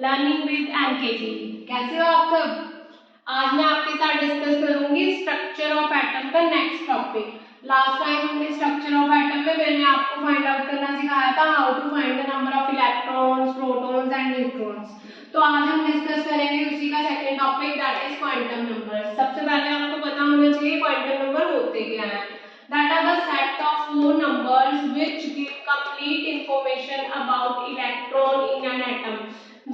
Learning with NKG. कैसे हो आप सब? आज मैं आपके साथ डिस्कस करूंगी स्ट्रक्चर ऑफ एटम का नेक्स्ट टॉपिक। लास्ट टाइम हमने स्ट्रक्चर ऑफ एटम में मैंने आपको फाइंड आउट करना सिखाया था how to find the number of electrons, protons and neutrons. तो आज हम डिस्कस करेंगे उसी का second topic, that is quantum number. सबसे पहले आपको पता होना चाहिए क्वांटम नंबर होते क्या हैं। That are the set of four numbers which give complete information about electron in an atom।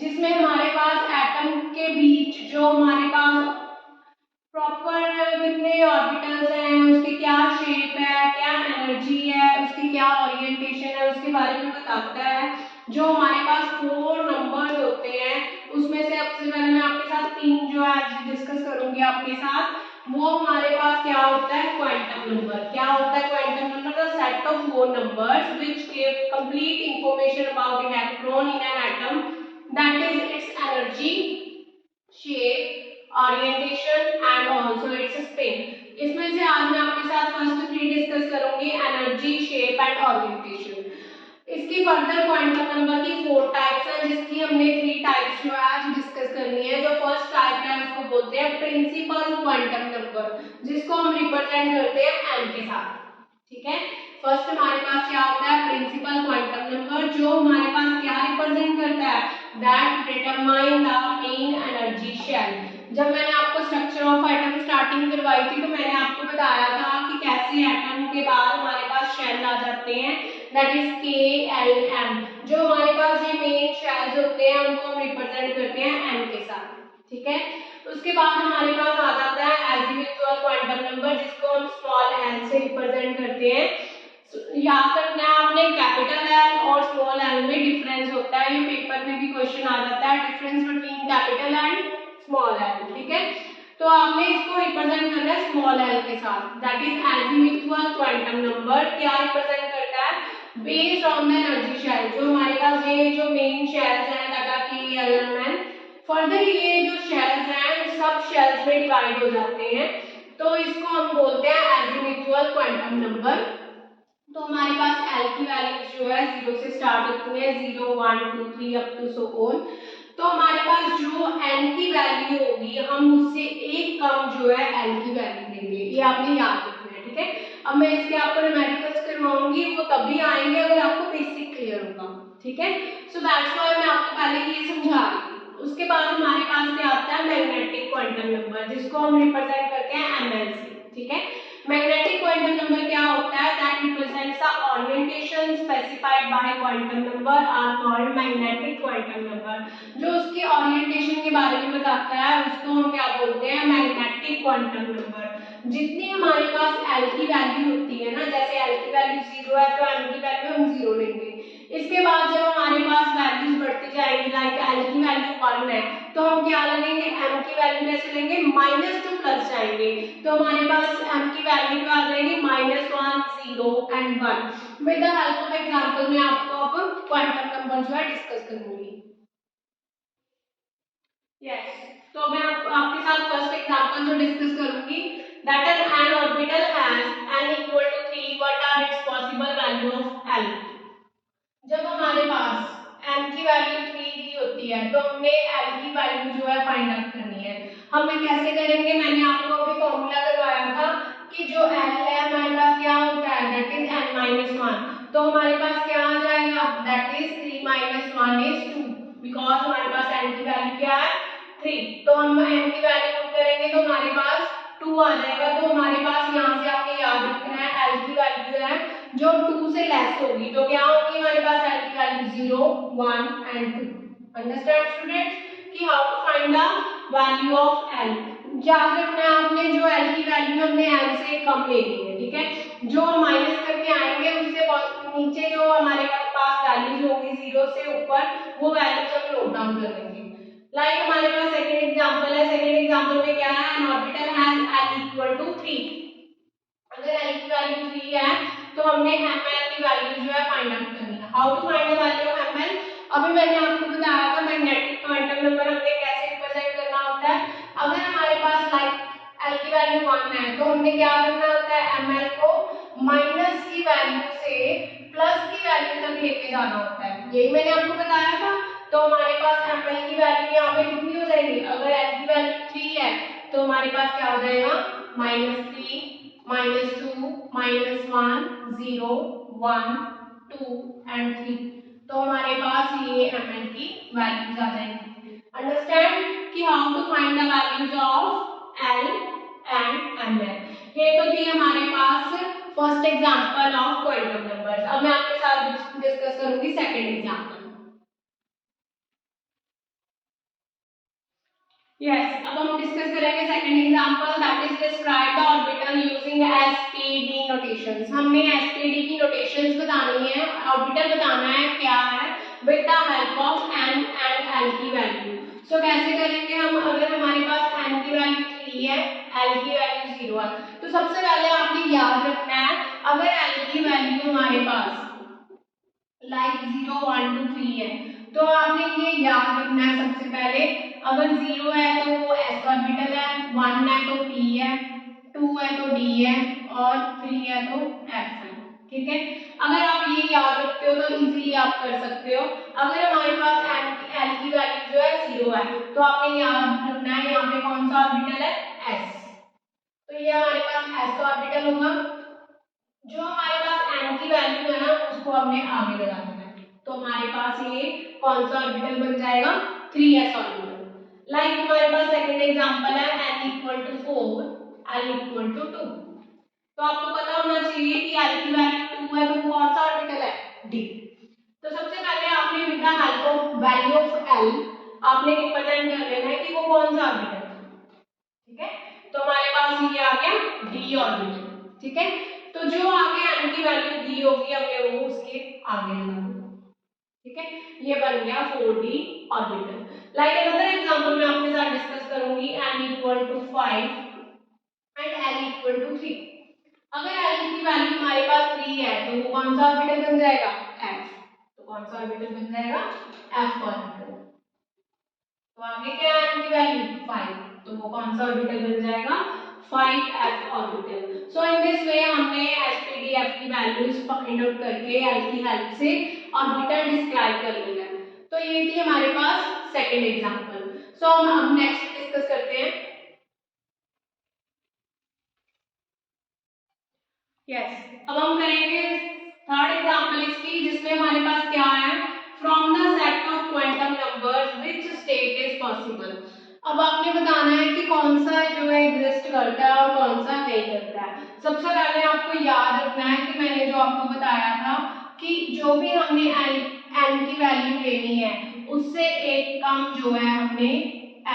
जिसमें हमारे पास एटम के बीच जो हमारे पास प्रॉपर कितने ऑर्बिटल्स हैं, उसकी क्या शेप है, क्या एनर्जी है, उसकी क्या ओरिएंटेशन है, उसके बारे में बताता है। जो हमारे पास फोर नंबर्स होते हैं उसमें से सबसे पहले मैं आपके साथ तीन जो आज डिस्कस करूंगी आपके साथ, वो हमारे पास क्या होता है क्वांटम नंबर। क्या होता है quantum number? The set of four numbers which give complete information about electron in an atom, that is it's energy, shape, orientation and also it's spin. इसमें से आज मैं आपके साथ फर्स्ट थ्री डिस्कस करूंगी, एनर्जी, शेप एंड ओरिएंटेशन। इसकी further quantum number की four types हैं, जिसकी हमने थ्री टाइप्स जो है आज डिस्कस करनी है। जो फर्स्ट टाइप है उसको बोलते हैं प्रिंसिपल क्वांटम नंबर, जिसको हम रिप्रेजेंट करते हैं एन के साथ। ठीक है, फर्स्ट हमारे पास क्या होता है प्रिंसिपल क्वांटम नंबर, जो हमारे पास क्या रिप्रेजेंट करता है, that determine the main energy shell. जब मैंने आपको स्ट्रक्चर ऑफ एटम स्टार्टिंग करवाई थी तो मैंने आपको बताया था कि कैसे एटम के बाद हमारे पास शेल आ जाते हैं, दैट इज KLM। जो हमारे पास ये मेन शेल्स होते हैं उनको हम रिप्रेजेंट करते हैं एन के साथ। ठीक है, उसके बाद हमारे पास आ जाता है एजीमुथल क्वांटम नंबर, जिसको हम स्मॉल एल से रिप्रेजेंट करते हैं। याद रखना है आपने, कैपिटल एल और स्मॉल एल में डिफरेंस होता है। ये पेपर में भी क्वेश्चन आ जाता है, difference between capital and small L. ठीक है, तो आपने इसको रिप्रेजेंट करना है स्मॉल एल के साथ, that is azimuthal quantum number. क्या रिप्रेजेंट करता है? Based on the energy shell. जो हमारे पास ये जो मेन शेल्स हैं दैट आर KLM, फर्दर ये जो शेल्स हैं सब शेल्स में डिवाइड हो जाते हैं, तो इसको हम बोलते हैं एजीमुथल क्वांटम नंबर। तो हमारे पास एल की वैल्यूज जो है 0 से स्टार्ट होती है, 0 1 2 3 अप टू सो ऑन। तो हमारे पास जो एन की वैल्यू होगी हम उससे एक कम जो है एल की वैल्यू देंगे, ये आपने याद रखना है। ठीक है, अब मैं इसके आपको न्यूमेरिकल्स करवाऊंगी, वो तभी आएंगे अगर आपको बेसिक क्लियर होगा। ठीक है, सो दैट्स व्हाई मैं आपको पहले ये समझा रही हूँ। उसके बाद हमारे पास क्या आता है मैग्नेटिक क्वांटम नंबर, जिसको हम रिप्रेजेंट करते हैं ML से। ठीक है, मैग्नेटिक क्वांटम नंबर क्या होता है? That represents the orientation specified by quantum number are called magnetic quantum number. जो उसकी ओरिएंटेशन के बारे में बताता है उसको हम क्या बोलते हैं? Magnetic quantum number. जितनी हमारे पास एल की वैल्यू होती है ना, जैसे एल की वैल्यू 0 है तो एम की वैल्यू हम 0 लेंगे। इसके बाद जब हमारे पास वैल्यूज बढ़ती जाएंगी, लाइक एल की वैल्यू 1 है तो हम क्या लेंगे? एम की वैल्यू कैसे लेंगे? माइनस टू प्लस जाएंगे, तो हमारे पास एम की वैल्यू आ जाएगी -1 0 and 1। With the help of example मैं आपको अब क्वांटम नंबर जो है डिस्कस करूंगी। यस, तो मैं आपके साथ फर्स्ट एग्जांपल जो डिस्कस करूंगी, that is an orbital has n equal to 3, what are its possible value of l। जब हमारे पास n की वैल्यू 3 की होती है तो हमने l की वैल्यू जो है फाइंड आउट करनी है। हम कैसे करेंगे? मैंने आपको अभी फॉर्मूला करवाया था कि जो l है हमारे पास क्या होता है, दैट इज n-1। तो हमारे पास क्या आ जाएगा? दैट इज 3 - 1 is 2, बिकॉज हमारे पास n की वैल्यू क्या है 3। तो हम n की वैल्यू पुट करेंगे तो हमारे पास 2 आ जाएगा। तो हमारे पास यहाँ से आपको याद रखना है l की वैल्यू है जो 2 से लेस होगी, तो क्या होगी हमारे पास l की वैल्यू 0 1 एंड 2। अंडरस्टैंड स्टूडेंट्स कि how to find the value of l। याद रखना है आपने, जो l की वैल्यू हमने l से कम लेनी है। ठीक है, जो हम माइनस करके आएंगे उससे नीचे जो हमारे पास वैल्यूज होंगी 0 से ऊपर, वो वैल्यूज हम नोट डाउन कर लेंगे। लाइक हमारे पास सेकंड एग्जांपल है। सेकंड एग्जांपल में क्या है? An orbital has l equal to 3। अगर l की वैल्यू 3 है तो हमने ml की वैल्यू जो है फाइंड आउट करनी है। How to find the value of ml? अभी मैंने आपको बताया था मैग्नेटिक क्वांटम नंबर हमने कैसे रिप्रेजेंट करना होता है। अगर हमारे पास लाइक l की वैल्यू 1 है तो हमने क्या करना होता है? ml को माइनस की वैल्यू से प्लस की वैल्यू तक लेके जाना होता है। यही मैंने आपको बताया था तो हमारे पास ml की वैल्यू यहाँ पे कितनी हो जाएगी, अगर l की वैल्यू 3 है तो हमारे पास क्या हो जाएगा, -3, -2, -1, 0, 1, 2 एंड 3। तो हमारे पास ये ml की वैल्यूज आ जाएंगी। अंडरस्टैंड कि how to find the values of l and ml। ये तो थी हमारे पास first example of quantum numbers. अब मैं आपके साथ डिस्कस करूंगी सेकंड एग्जांपल। यस, अब हम डिस्कस करेंगे second example, that is describe the orbital using SPD notations. हमने एसपीडी की नोटेशंस बतानी है, ऑर्बिटल बताना है क्या है, with the help of n and l की वैल्यू। सो कैसे करेंगे हम, अगर हमारे पास n की वैल्यू 3 है, l की वैल्यू 0 है, तो सबसे पहले आपने याद रखना है, अगर l की वैल्यू हमारे पास लाइक 0, 1, 2, 3 है, तो आपने ये याद रखना है सबसे पहले, अगर 0 है तो वो s ऑर्बिटल है, 1 है तो p है, 2 है तो d है और 3 है तो f है। ठीक है, अगर आप ये याद रखते हो तो इजीली आप कर सकते हो। अगर हमारे पास l की वैल्यू जो है 0 है, तो आपने याद रखना है यहाँ पे कौन सा ऑर्बिटल है, s। तो ये हमारे पास s ऑर्बिटल होगा। जो हमारे पास n की वैल्यू है ना, उसको हमने आगे लगा देना है, तो हमारे पास ये कौन सा ऑर्बिटल बन जाएगा, 3s ऑर्बिटल। लाइक हमारे पास सेकंड एग्जांपल है n equal to 4, l equal to 2। तो आपको पता होना चाहिए कि l की वैल्यू 2 है तो वो कौन सा ऑर्बिटल है, d। तो सबसे पहले आपने with the help of value of l आपने रिप्रेजेंट कर लेना है कि वो कौन सा ऑर्बिटल है। ठीक है, तो हमारे पास ये आ गया d ऑर्बिटल। ठीक है, तो जो आगे n की वैल्यू दी होगी हमने वो उसके आगे लगा देना। ठीक है, ये बन गया 4d orbital. Like another example मैं आपके साथ डिस्कस करूंगी, n equal to 5 and l equal to 3। अगर l की वैल्यू हमारे पास 3 है तो वो कौन सा ऑर्बिटल बन जाएगा, f। तो कौन सा ऑर्बिटल बन जाएगा, f ऑर्बिटल। तो आगे क्या है n की वैल्यू 5, तो वो कौन सा ऑर्बिटल बन जाएगा, 5f orbital. So in this way हमने एसपीडी f की वैल्यूज फाइंड आउट करके l की हेल्प से ऑर्बिटल डिस्क्राइब कर लिया। तो ये थी हमारे पास सेकंड एग्जांपल। सो हम अब नेक्स्ट डिस्कस करते हैं। यस, अब हम करेंगे थर्ड एग्जांपल इसकी, जिसमें हमारे पास क्या है, from the set of quantum numbers which state is possible. अब आपने बताना है कि कौन सा जो है एग्जिस्ट करता है और कौन सा नहीं करता है। सबसे पहले आपको याद रखना है कि मैंने जो आपको बताया था कि जो भी हमने n की वैल्यू लेनी है उससे एक कम जो है हमने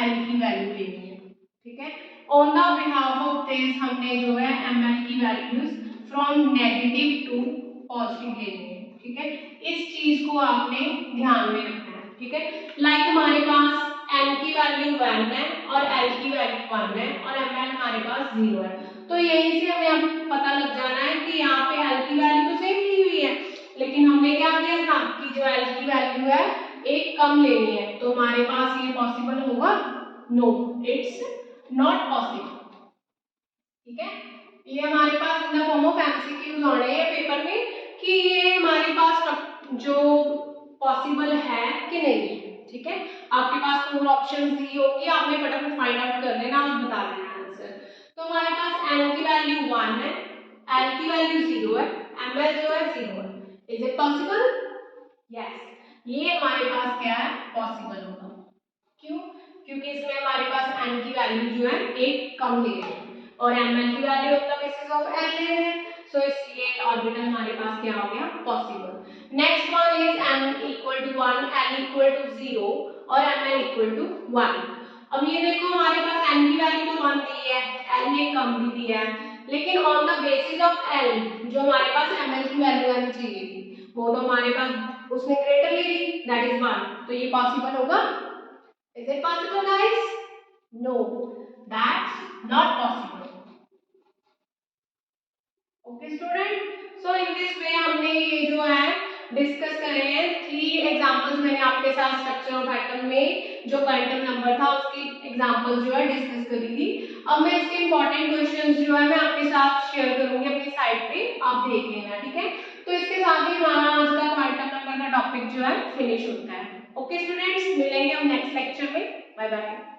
l की वैल्यू लेनी है। ठीक है, on the behalf of this हमने जो है ml की values from negative to positive लेनी है। ठीक है, इस चीज को आपने ध्यान में रखना है। ठीक है, लाइक हमारे पास n की वैल्यू 1 है और l की वैल्यू 1 है और ml हमारे पास 0 है, तो यहीं से हमें अब पता लग जाना है कि यहाँ पे l की वैल्यू तो सेम ली हुई है, लेकिन हमने क्या किया था कि जो l की वैल्यू है एक कम लेनी है। तो हमारे पास ये पॉसिबल होगा, नो, इट्स नॉट पॉसिबल। ठीक है, ये हमारे पास in the form of MCQs आ रहे हैं पेपर में कि ये हमारे पास जो पॉसिबल है कि नहीं है। ठीक है, आपके पास 4 ऑप्शंस दी होगी, आपने फटाफट फाइंड आउट कर लेना और बता देना आंसर। तो हमारे पास n की वैल्यू 1 है, l की वैल्यू 0 है, ml जो है 0 है। इज इट पॉसिबल, यस, ये हमारे पास क्या है, पॉसिबल होगा। क्यों, क्योंकि इसमें हमारे पास n की वैल्यू जो है एक कम ले रहे हैं और ml की value on the basis of l ले रहे हैं, सो इसलिए ऑर्बिटल हमारे पास क्या हो गया, possible. Next one is n equal to 1, l equal to 0 और ml इक्वल टू 1। अब ये देखो हमारे पास n की वैल्यू तो 1 दी है, l ने कम भी दिया है, लेकिन on the basis of l जो हमारे पास ml की वैल्यू आनी चाहिए थी वो तो हमारे पास उसने ग्रेटर ले ली, दैट इज 1। तो ये पॉसिबल होगा, is it possible guys, no, that's not possible. Okay student, so in this way हमने ये जो है डिस्कस करे हैं 3 एग्जांपल्स। मैंने आपके साथ स्ट्रक्चर ऑफ एटम में जो क्वांटम नंबर था उसकी एग्जांपल्स जो है डिस्कस करी थी। अब मैं इसके इंपॉर्टेंट क्वेश्चंस जो है मैं आपके साथ शेयर करूंगी अपनी साइट पे, आप देख लेना। ठीक है, तो इसके साथ ही हमारा आज का क्वांटम नंबर का टॉपिक जो है फिनिश होता है। ओके स्टूडेंट्स, मिलेंगे हम नेक्स्ट लेक्चर में। Bye bye.